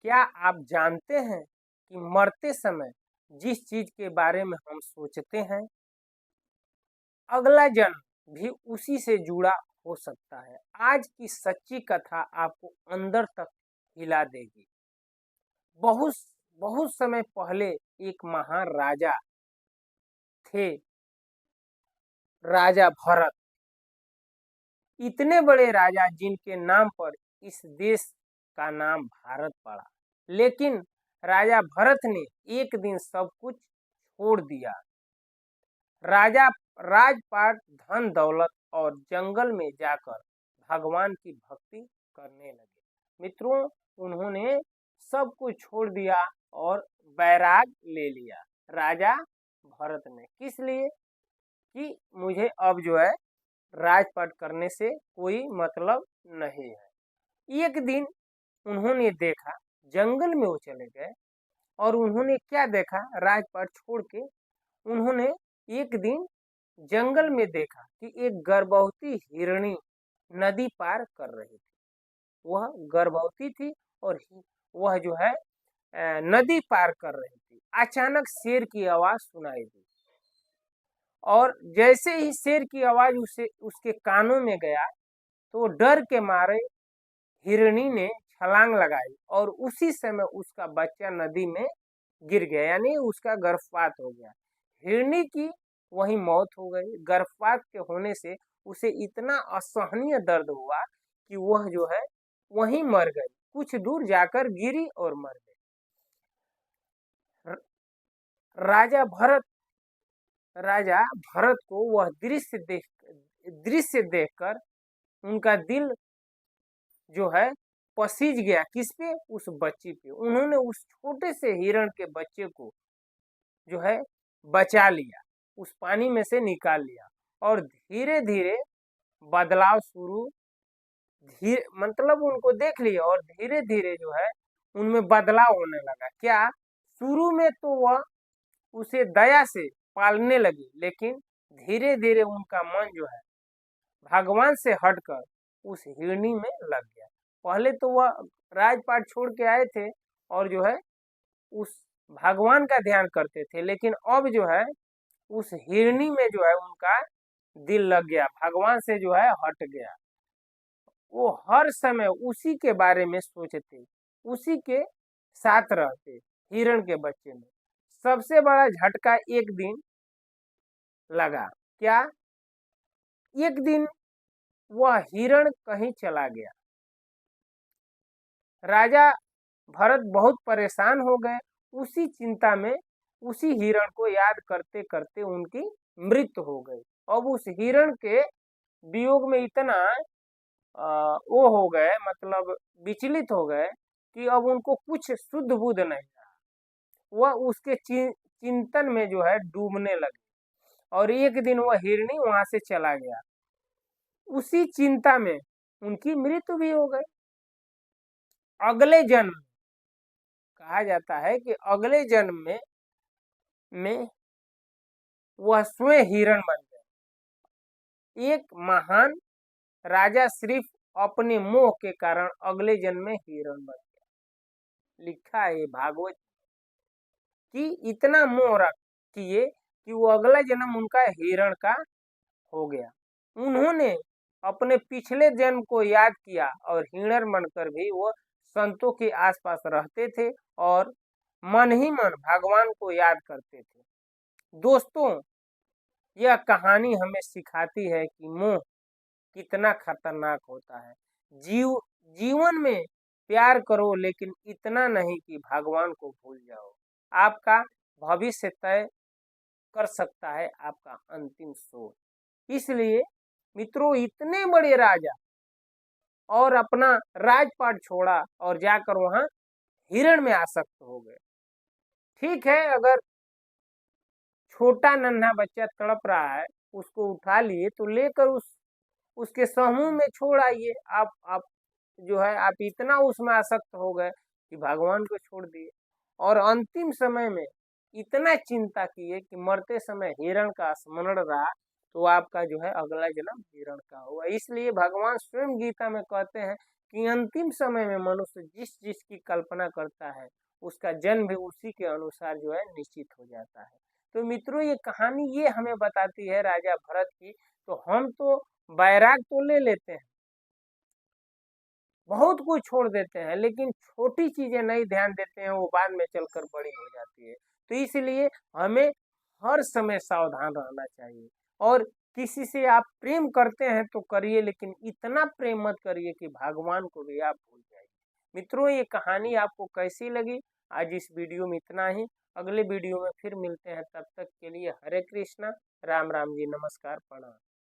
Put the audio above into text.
क्या आप जानते हैं कि मरते समय जिस चीज के बारे में हम सोचते हैं, अगला जन्म भी उसी से जुड़ा हो सकता है। आज की सच्ची कथा आपको अंदर तक हिला देगी। बहुत बहुत समय पहले एक महान राजा थे, राजा भरत। इतने बड़े राजा जिनके नाम पर इस देश का नाम भारत पड़ा। लेकिन राजा भरत ने एक दिन सब कुछ छोड़ दिया। राजा राजपाट, धन दौलत और जंगल में जाकर भगवान की भक्ति करने लगे। मित्रों, उन्होंने सब कुछ छोड़ दिया और बैराग ले लिया राजा भरत ने। किस लिए? कि मुझे अब जो है राजपाट करने से कोई मतलब नहीं है। एक दिन उन्होंने देखा, जंगल में वो चले गए और उन्होंने क्या देखा, राजपाट छोड़ के उन्होंने एक दिन जंगल में देखा कि एक गर्भवती हिरणी नदी पार कर रही थी। वह गर्भवती थी और वह जो है नदी पार कर रही थी। अचानक शेर की आवाज सुनाई दी और जैसे ही शेर की आवाज उसके कानों में गया तो डर के मारे हिरणी ने छलांग लगाई और उसी समय उसका बच्चा नदी में गिर गया, यानी उसका गर्भपात हो गया। हिरणी की वही मौत हो गई। गर्भपात के होने से उसे इतना असहनीय दर्द हुआ कि वह जो है वहीं मर गई। कुछ दूर जाकर गिरी और मर गई। राजा भरत को वह दृश्य देखकर उनका दिल जो है पसीज गया। किस पे? उस बच्ची पे। उन्होंने उस छोटे से हिरण के बच्चे को जो है बचा लिया, उस पानी में से निकाल लिया और धीरे धीरे बदलाव शुरू, धीरे मतलब उनको देख लिया और धीरे धीरे जो है उनमें बदलाव होने लगा। क्या? शुरू में तो वह उसे दया से पालने लगी, लेकिन धीरे धीरे उनका मन जो है भगवान से हटकर उस हिरणी में लग गया। पहले तो वह राजपाट छोड़ के आए थे और जो है उस भगवान का ध्यान करते थे, लेकिन अब जो है उस हिरणी में जो है उनका दिल लग गया, भगवान से जो है हट गया। वो हर समय उसी के बारे में सोचते, उसी के साथ रहते, हिरण के बच्चे में। सबसे बड़ा झटका एक दिन लगा। क्या? एक दिन वह हिरण कहीं चला गया। राजा भरत बहुत परेशान हो गए। उसी चिंता में उसी हिरण को याद करते करते उनकी मृत्यु हो गई। अब उस हिरण के वियोग में इतना वो हो गए, मतलब विचलित हो गए कि अब उनको कुछ शुद्ध बुद्ध नहीं रहा। वह उसके चिंतन में जो है डूबने लगे और एक दिन वह हिरणी वहां से चला गया। उसी चिंता में उनकी मृत्यु भी हो गई। अगले जन्म कहा जाता है कि अगले जन्म में वह स्वयं हिरण बन गए। एक महान राजा सिर्फ अपने मोह के कारण अगले जन्म में हिरण बन गया। लिखा है भागवत कि इतना मोह रख किए कि वो अगला जन्म उनका हिरण का हो गया। उन्होंने अपने पिछले जन्म को याद किया और हिरण बनकर भी वो संतों के आसपास रहते थे और मन ही मन भगवान को याद करते थे। दोस्तों, यह कहानी हमें सिखाती है कि मोह कितना खतरनाक होता है। जीवन में प्यार करो, लेकिन इतना नहीं कि भगवान को भूल जाओ। आपका भविष्य तय कर सकता है आपका अंतिम सोच। इसलिए मित्रों, इतने बड़े राजा और अपना राजपाट छोड़ा और जाकर वहां हिरण में आसक्त हो गए। ठीक है, अगर छोटा नन्हा बच्चा तड़प रहा है, उसको उठा लिए तो लेकर उसके समूह में छोड़ आइए। आप जो है आप इतना उसमें आसक्त हो गए कि भगवान को छोड़ दिए और अंतिम समय में इतना चिंता किए कि मरते समय हिरण का स्मरण रहा तो आपका जो है अगला जन्म हिरण का हुआ। इसलिए भगवान स्वयं गीता में कहते हैं कि अंतिम समय में मनुष्य जिस जिसकी कल्पना करता है उसका जन्म भी उसी के अनुसार जो है निश्चित हो जाता है। तो मित्रों ये कहानी ये हमें बताती है राजा भरत की। तो हम तो बैराग तो ले लेते हैं, बहुत कुछ छोड़ देते हैं, लेकिन छोटी चीजें नहीं ध्यान देते हैं, वो बाद में चलकर बड़ी हो जाती है। तो इसलिए हमें हर समय सावधान रहना चाहिए। और किसी से आप प्रेम करते हैं तो करिए, लेकिन इतना प्रेम मत करिए कि भगवान को भी आप भूल जाइए। मित्रों ये कहानी आपको कैसी लगी? आज इस वीडियो में इतना ही। अगले वीडियो में फिर मिलते हैं, तब तक के लिए हरे कृष्णा, राम राम जी, नमस्कार, प्रणाम।